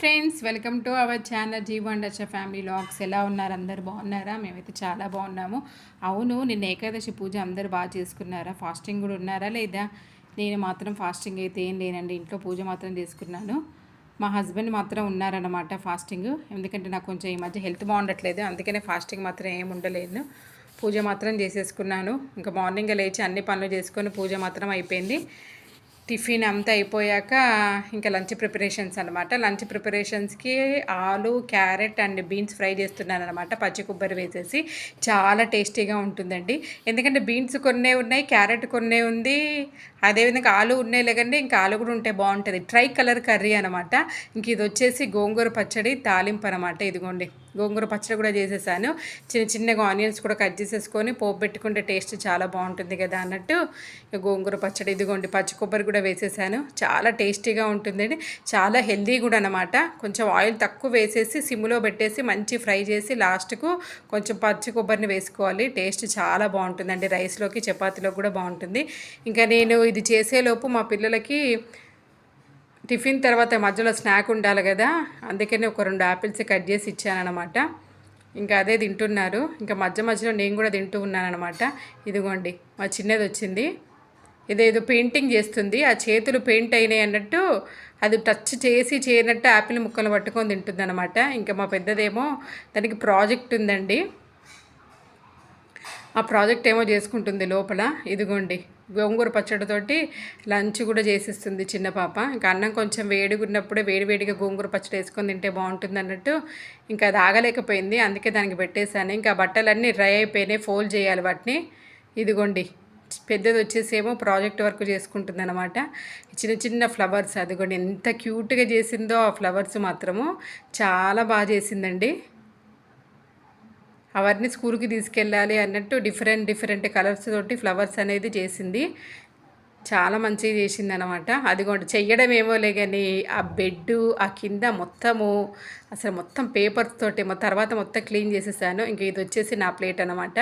Friends, welcome to our channel జీవ and అచ్చ family logs. ఎలా ఉన్నారు? అందరు బాగున్నారా? మేమైతే చాలా బాగున్నాము. అవును, నిన్న ఏకాదశి పూజ అందరు బాగా చేసుకున్నారా? ఫాస్టింగ్ కూడా ఉన్నారా లేదా? నేను మాత్రం ఫాస్టింగ్ అయితే ఏం లేనండి, ఇంట్లో పూజ మాత్రం చేసుకున్నాను. మా హస్బెండ్ మాత్రం ఉన్నారన్నమాట ఫాస్టింగ్. ఎందుకంటే నాకు కొంచెం ఈ మధ్య హెల్త్ బాగుండట్లేదు, అందుకనే ఫాస్టింగ్ మాత్రం ఏమి ఉండలేను. పూజ మాత్రం చేసేసుకున్నాను. ఇంకా మార్నింగ్ లేచి అన్ని పనులు చేసుకొని పూజ మాత్రం అయిపోయింది. టిఫిన్ అంతా అయిపోయాక ఇంకా లంచ్ ప్రిపరేషన్స్ అనమాట. లంచ్ ప్రిపరేషన్స్కి ఆలు, క్యారెట్ అండ్ బీన్స్ ఫ్రై చేస్తున్నాను అనమాట, పచ్చి కొబ్బరి వేసేసి. చాలా టేస్టీగా ఉంటుందండి. ఎందుకంటే బీన్స్ కొన్నే ఉన్నాయి, క్యారెట్ కొన్నే ఉంది, అదేవిధంగా ఆలు ఉన్నాయి లేకండి, ఇంకా ఆలు కూడా ఉంటే బాగుంటుంది. ట్రై కలర్ కర్రీ అనమాట. ఇంక ఇది వచ్చేసి గోంగూర పచ్చడి తాలింపు అనమాట. ఇదిగోండి, గోంగూర పచ్చడి కూడా చేసేసాను. చిన్న చిన్నగా ఆనియన్స్ కూడా కట్ చేసేసుకొని పోపు పెట్టుకుంటే టేస్ట్ చాలా బాగుంటుంది కదా అన్నట్టు గోంగూర పచ్చడి. ఇదిగోండి, పచ్చి కొబ్బరి కూడా వేసేసాను. చాలా టేస్టీగా ఉంటుందండి, చాలా హెల్దీ కూడా అనమాట. కొంచెం ఆయిల్ తక్కువ వేసేసి సిమ్లో పెట్టేసి మంచి ఫ్రై చేసి లాస్ట్కు కొంచెం పచ్చి కొబ్బరిని వేసుకోవాలి. టేస్ట్ చాలా బాగుంటుందండి, రైస్లోకి చపాతీలో కూడా బాగుంటుంది. ఇంకా నేను ఇది చేసేలోపు మా పిల్లలకి టిఫిన్ తర్వాత మధ్యలో స్నాక్ ఉండాలి కదా, అందుకని ఒక 2 యాపిల్స్ కట్ చేసి ఇచ్చానమాట. ఇంకా అదే తింటున్నారు. ఇంకా మధ్య మధ్యలో నేను కూడా తింటూ ఉన్నానమాట. ఇదిగోండి, మా చిన్నది వచ్చింది, ఇదేదో పెయింటింగ్ చేస్తుంది. ఆ చేతులు పెయింట్ అయినాయి అన్నట్టు అది టచ్ చేసి చేయనట్టు యాపిల్ ముక్కలు పట్టుకొని తింటుంది అనమాట. ఇంకా మా పెద్దదేమో దానికి ప్రాజెక్ట్ ఉందండి, ఆ ప్రాజెక్ట్ ఏమో చేసుకుంటుంది లోపల. ఇదిగోండి, గోంగూర పచ్చడితోటి లంచ్ కూడా చేసిస్తుంది చిన్న పాప. ఇంకా అన్నం కొంచెం వేడిగా ఉన్నప్పుడే వేడివేడిగా గోంగూర పచ్చడి వేసుకొని తింటే బాగుంటుంది అన్నట్టు ఇంకా అది ఆగలేకపోయింది, అందుకే దానికి పెట్టేశాను. ఇంకా బట్టలన్నీ డ్రై అయిపోయినాయి, ఫోల్డ్ చేయాలి వాటిని. ఇదిగోండి, పెద్దది వచ్చేసేమో ప్రాజెక్ట్ వర్క్ చేసుకుంటుంది అనమాట. చిన్న చిన్న ఫ్లవర్స్, అదిగోండి ఎంత క్యూట్గా చేసిందో ఆ ఫ్లవర్స్ మాత్రము చాలా బాగా చేసిందండి. అవన్నీ స్కూల్కి తీసుకెళ్ళాలి అన్నట్టు డిఫరెంట్ కలర్స్ తోటి ఫ్లవర్స్ అనేది చేసింది. చాలా మంచిగా చేసింది అనమాట. అదిగోండి, చెయ్యడం ఏమో లే కానీ ఆ బెడ్డు ఆ కింద మొత్తము అసలు మొత్తం పేపర్స్ తోటి తర్వాత మొత్తం క్లీన్ చేసేసాను. ఇంక ఇది వచ్చేసి నా ప్లేట్ అనమాట.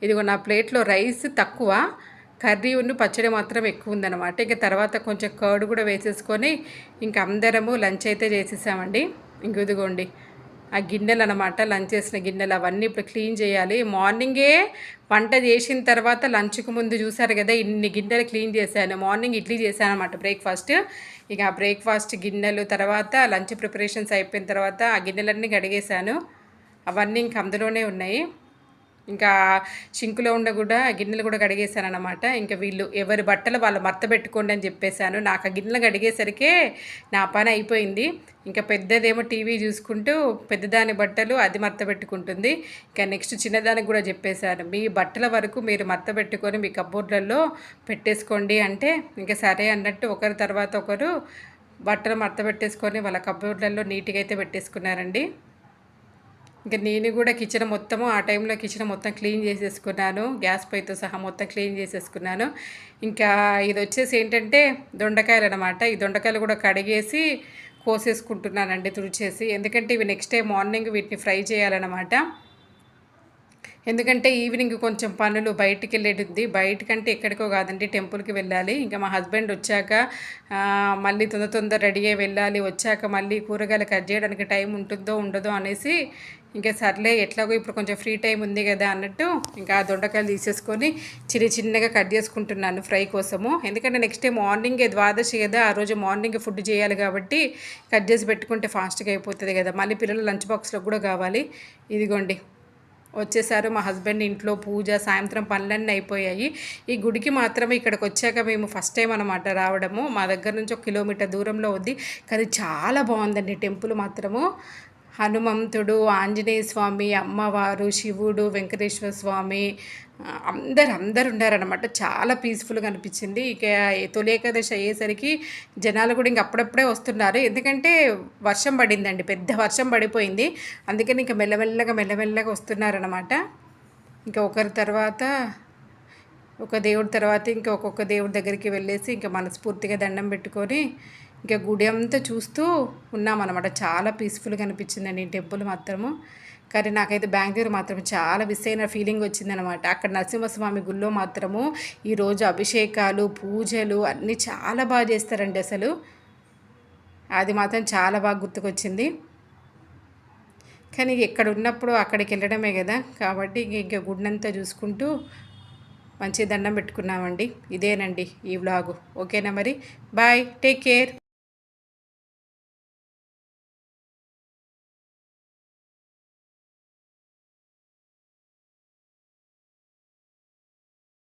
ఇదిగో నా ప్లేట్లో రైస్ తక్కువ, కర్రీ ఉన్న పచ్చడి మాత్రం ఎక్కువ ఉందన్నమాట. ఇంక తర్వాత కొంచెం కర్డ్ కూడా వేసేసుకొని ఇంక అందరము లంచ్ అయితే చేసేసామండి. ఇంక ఇదిగోండి ఆ గిన్నెలు అనమాట, లంచ్ చేసిన గిన్నెలు అవన్నీ ఇప్పుడు క్లీన్ చేయాలి. మార్నింగే వంట చేసిన తర్వాత లంచ్కు ముందు చూసారు కదా ఇన్ని గిన్నెలు క్లీన్ చేశాను. మార్నింగ్ ఇడ్లీ చేశాను అనమాట బ్రేక్ఫాస్ట్. ఇక ఆ బ్రేక్ఫాస్ట్ గిన్నెలు తర్వాత లంచ్ ప్రిపరేషన్స్ అయిపోయిన తర్వాత ఆ గిన్నెలన్నీ కడిగేశాను. అవన్నీ ఇంక అందులోనే ఉన్నాయి. ఇంకా షింకులో ఉండ కూడా గిన్నెలు కూడా కడిగేశాను అనమాట. ఇంకా వీళ్ళు ఎవరి బట్టలు వాళ్ళు మర్త పెట్టుకోండి అని చెప్పేశాను. నాకు ఆ గిన్నెలు కడిగేసరికే నా పని అయిపోయింది. ఇంకా పెద్దదేమో టీవీ చూసుకుంటూ పెద్దదాని బట్టలు అది మర్త పెట్టుకుంటుంది. ఇంకా నెక్స్ట్ చిన్నదానికి కూడా చెప్పేశాను, మీ బట్టల వరకు మీరు మర్త పెట్టుకొని మీ కబోర్డ్లలో పెట్టేసుకోండి అంటే ఇంకా సరే అన్నట్టు ఒకరి తర్వాత ఒకరు బట్టలు మర్త పెట్టేసుకొని వాళ్ళ కబోర్డ్లలో నీట్గా అయితే పెట్టేసుకున్నారండి. ఇంకా నేను కూడా కిచెన్ మొత్తము ఆ టైంలో కిచెన్ మొత్తం క్లీన్ చేసేసుకున్నాను, గ్యాస్ పొయ్యితో సహా మొత్తం క్లీన్ చేసేసుకున్నాను. ఇంకా ఇది వచ్చేసి ఏంటంటే దొండకాయలు అనమాట. ఈ దొండకాయలు కూడా కడిగేసి కోసేసుకుంటున్నానండి తుడిచేసి, ఎందుకంటే ఇవి నెక్స్ట్ డే మార్నింగ్ వీటిని ఫ్రై చేయాలన్నమాట. ఎందుకంటే ఈవినింగ్ కొంచెం పనులు బయటికి వెళ్ళేది ఉంది. బయటకంటే ఎక్కడికో కాదండి, టెంపుల్కి వెళ్ళాలి. ఇంకా మా హస్బెండ్ వచ్చాక మళ్ళీ తొందర రెడీ అయ్యి వెళ్ళాలి. వచ్చాక మళ్ళీ కూరగాయలు కట్ చేయడానికి టైం ఉంటుందో ఉండదో అనేసి ఇంకా సర్లే ఎట్లాగో ఇప్పుడు కొంచెం ఫ్రీ టైం ఉంది కదా అన్నట్టు ఇంకా ఆ దొండకాయలు తీసేసుకొని చిన్నగా కట్ చేసుకుంటున్నాను ఫ్రై కోసము. ఎందుకంటే నెక్స్ట్ డే మార్నింగే ద్వాదశి కదా, ఆ రోజు మార్నింగ్ ఫుడ్ చేయాలి కాబట్టి కట్ చేసి పెట్టుకుంటే ఫాస్ట్గా అయిపోతుంది కదా, మళ్ళీ పిల్లలు లంచ్ బాక్స్లో కూడా కావాలి. ఇదిగోండి వచ్చేసారు మా హస్బెండ్, ఇంట్లో పూజ సాయంత్రం పనులన్నీ అయిపోయాయి. ఈ గుడికి మాత్రమే ఇక్కడికి వచ్చాక మేము ఫస్ట్ టైం అనమాట రావడము. మా దగ్గర నుంచి 1 కిలోమీటర్ దూరంలో ఉంది, కానీ చాలా బాగుందండి టెంపుల్ మాత్రము. హనుమంతుడు, ఆంజనేయ స్వామి, అమ్మవారు, శివుడు, వెంకటేశ్వర స్వామి అందరు ఉన్నారనమాట. చాలా పీస్ఫుల్గా అనిపించింది. ఇక తొలి ఏకాదశి అయ్యేసరికి జనాలు కూడా ఇంక అప్పుడప్పుడే వస్తున్నారు, ఎందుకంటే వర్షం పడిందండి, పెద్ద వర్షం పడిపోయింది. అందుకని ఇంకా మెల్లమెల్లగా వస్తున్నారనమాట. ఇంకా ఒకరి తర్వాత ఒక దేవుడి తర్వాత ఇంకా ఒక్కొక్క దేవుడి దగ్గరికి వెళ్ళేసి ఇంకా మనస్ఫూర్తిగా దండం పెట్టుకొని ఇంకా గుడి అంతా చూస్తూ ఉన్నామన్నమాట. చాలా పీస్ఫుల్గా అనిపించిందండి ఈ టెంపుల్ మాత్రము. కానీ నాకైతే బెంగళూరు మాత్రం చాలా మిస్ అయిన ఫీలింగ్ వచ్చిందనమాట. అక్కడ నరసింహస్వామి గుళ్ళో మాత్రము ఈరోజు అభిషేకాలు పూజలు అన్నీ చాలా బాగా చేస్తారండి అసలు. అది మాత్రం చాలా బాగా గుర్తుకొచ్చింది. కానీ ఇక్కడ ఉన్నప్పుడు అక్కడికి వెళ్ళడమే కదా, కాబట్టి ఇంక గుడినంతా చూసుకుంటూ మంచి దండం పెట్టుకున్నామండి. ఇదేనండి ఈ వ్లాగు. ఓకేనా మరి, బాయ్, టేక్ కేర్.